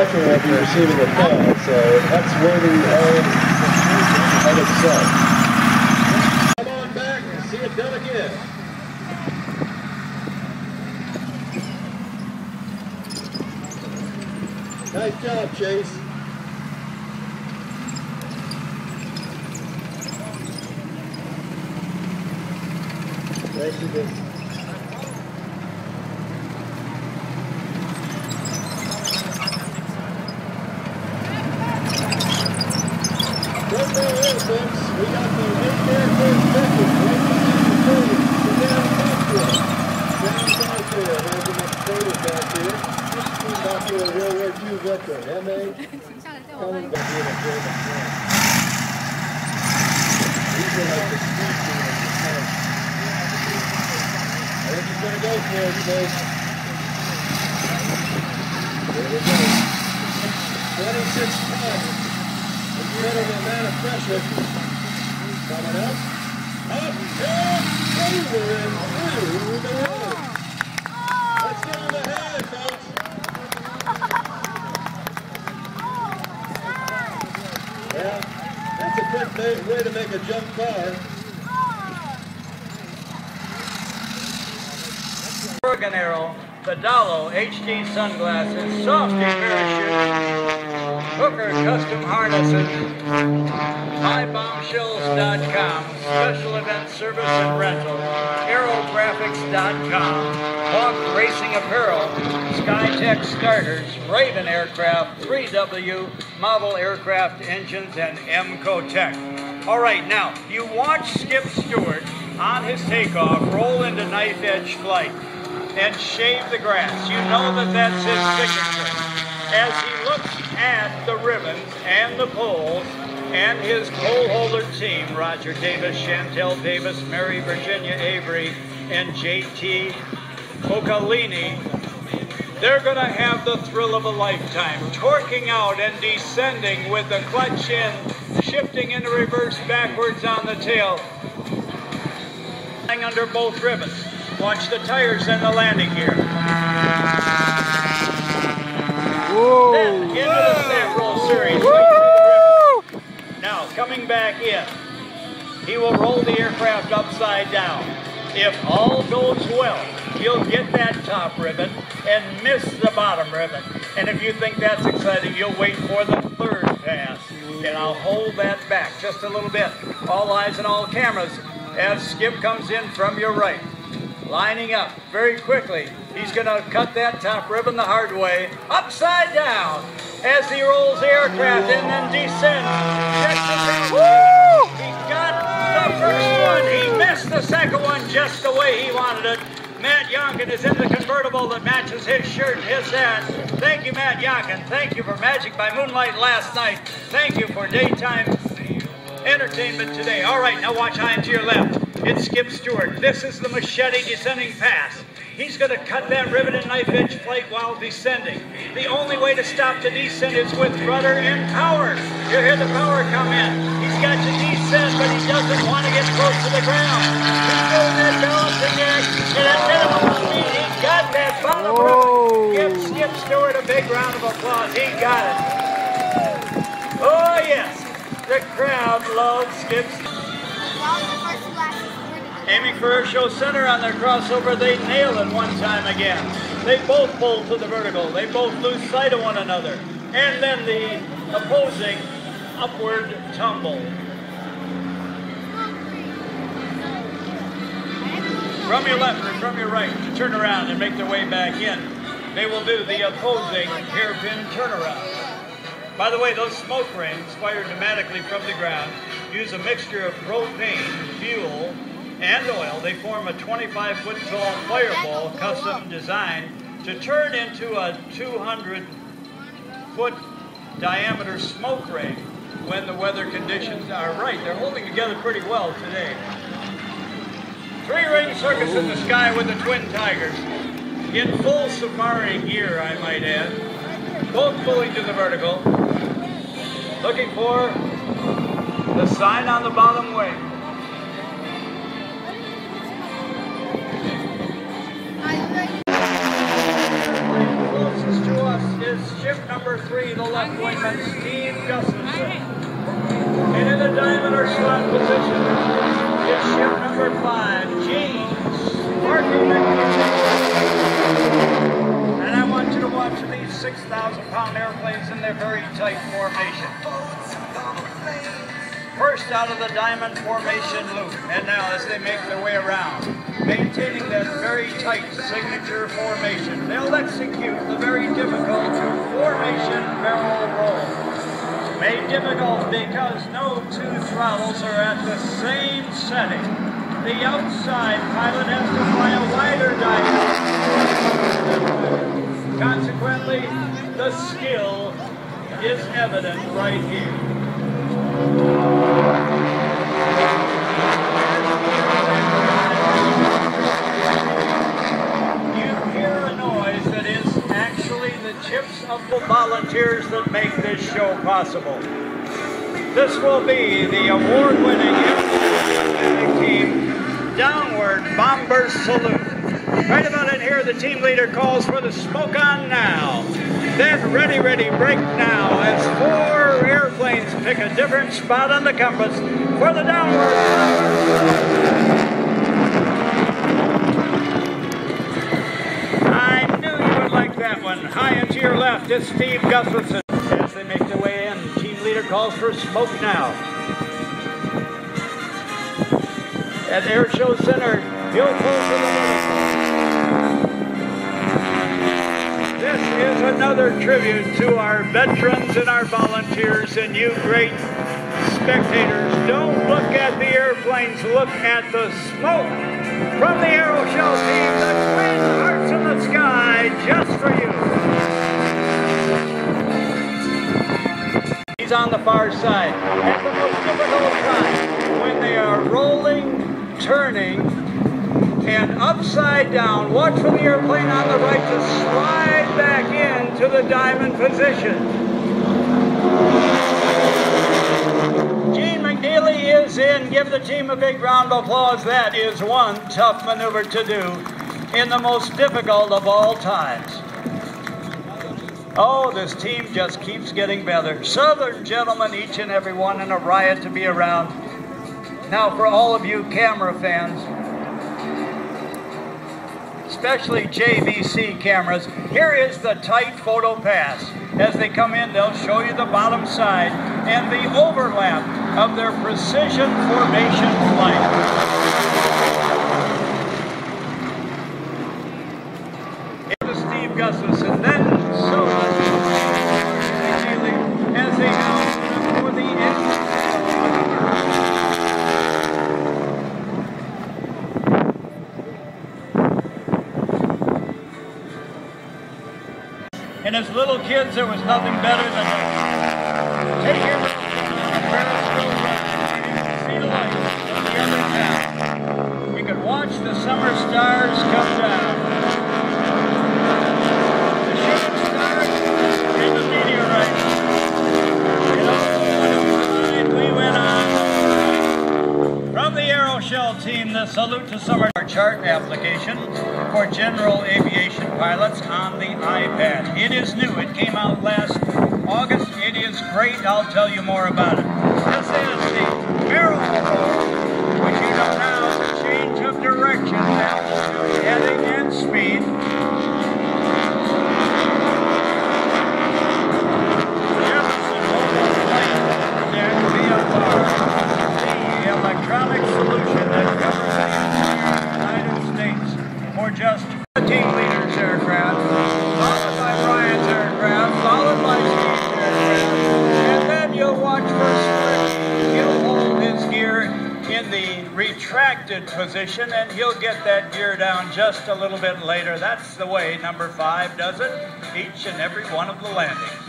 second will be receiving a call, so that's worthy of itself. Come on back and see it done again. Nice job, Chase. Thank you, Vince. One more in, folks. We got the main air first message right behind the podium. So down back to it. Down back to it. There's the next podium back here. Back to a World War II veteran. M.A. coming back here to play the front. These are like the speed demons of tanks. I think he's going to go for it, folks. Here we go. 26 tons. Incredible amount of pressure. Coming up. Up and over and through the water. Let's give him a hand, folks. Yeah, that's a quick way to make a jump car. Oregon Arrow, the Dalo HD sunglasses, Softy parachutes, Hooker custom harnesses, MyBombshells.com, special event service and rental, Aerographics.com, Hawk Racing Apparel, Skytech starters, Raven Aircraft, 3W model aircraft engines, and MCO Tech. All right, now, you watch Skip Stuart on his takeoff roll into knife edge flight and shave the grass. You know that that's his signature. As he looks at the ribbons and the poles and his pole holder team, Roger Davis, Chantel Davis, Mary Virginia Avery, and JT Ocalini, they're going to have the thrill of a lifetime, torquing out and descending with the clutch in, shifting into reverse backwards on the tail, under both ribbons. Watch the tires and the landing gear. Whoa. Then into the snap roll series. Now coming back in, he will roll the aircraft upside down. If all goes well, he'll get that top ribbon and miss the bottom ribbon. And if you think that's exciting, you'll wait for the third pass. And I'll hold that back just a little bit. All eyes and all cameras as Skip comes in from your right. Lining up very quickly. He's going to cut that top ribbon the hard way, upside down, as he rolls the aircraft and then descends. Checks it out. He got the first one. He missed the second one just the way he wanted it. Matt Yonkin is in the convertible that matches his shirt and his hat. Thank you, Matt Yonkin. Thank you for Magic by Moonlight last night. Thank you for daytime entertainment today. All right, now watch high and to your left. It's Skip Stuart. This is the machete descending pass. He's going to cut that ribbon and knife edge plate while descending. The only way to stop the descent is with rudder and power. You hear the power come in. He's got to descend, but he doesn't want to get close to the ground. He's doing that balancing act, and at minimum speed, he got that bottom ribbon. Give Skip Stuart a big round of applause. He got it. Oh, yes. The crowd loves Skip Stuart. Amy Career Show Center on their crossover, they nailed it one time again. They both pull to the vertical. They both lose sight of one another. And then the opposing upward tumble. From your left or from your right to turn around and make their way back in. They will do the opposing hairpin turnaround. By the way, those smoke rings fired pneumatically from the ground use a mixture of propane, fuel, and oil. They form a 25-foot tall fireball custom designed to turn into a 200-foot diameter smoke ring when the weather conditions are right. They're holding together pretty well today. Three-ring circus in the sky with the Twin Tigers. In full safari gear, I might add. Both pulling to the vertical. Looking for the sign on the bottom wing. Closest to us is ship number 3, the left wingman, Steve Gustafson. And in the diamond or slot position is ship number 5, Gene Sparky McNeil. And I want you to watch these 6,000-pound airplanes in their very tight formation. First out of the diamond formation loop, and now as they make their way around, maintaining that very tight signature formation, they'll execute the very difficult formation barrel roll. Made difficult because no two throttles are at the same setting. The outside pilot has to fly a wider diamond. Consequently, the skill is evident right here. You hear a noise that is actually the chips of the volunteers that make this show possible. This will be the award-winning team Downward Bomber Salute. Right about in here, the team leader calls for the smoke on now. Then ready, break now as 4 airplanes pick a different spot on the compass for the downward bomber. I knew you would like that one. High and to your left is Steve Gustafson. As they make their way in, team leader calls for smoke now. At Air Show Center, he'll pull for the middle. This is another tribute to our veterans and our volunteers and you great spectators. Don't look at the airplanes, look at the smoke from the Aeroshell team, the Twin Hearts in the Sky, just for you. He's on the far side. At the most difficult time, when they are rolling, turning, and upside down. Watch for the airplane on the right to slide back into the diamond position. Gene McNeil is in. Give the team a big round of applause. That is one tough maneuver to do in the most difficult of all times. Oh, this team just keeps getting better. Southern gentlemen, each and every one, and a riot to be around. Now, for all of you camera fans, especially JVC cameras, here is the tight photo pass. As they come in, they'll show you the bottom side and the overlap of their precision formation flight. Here's Steve Gustafson, then so as they go for the end. And as little kids, there was nothing better than take your see the light on the other town. You could watch the summer stars come down. The shooting stars and the meteorites. And all we went on. From the Aeroshell team, the salute to summer chart application for general aviation pilots on the iPad. It is new. It came out last August. It is great. I'll tell you more about it. This is the barrel roll, which you know now is a change of direction, heading and speed. Jefferson Mobile Flight Deck VFR, the electronic solution that covers the United States for just the team leader's aircraft, followed by Brian's aircraft, followed by Steve's aircraft, and then you'll watch for Stuart. He'll hold his gear in the retracted position, and he'll get that gear down just a little bit later. That's the way number 5 does it, each and every one of the landings.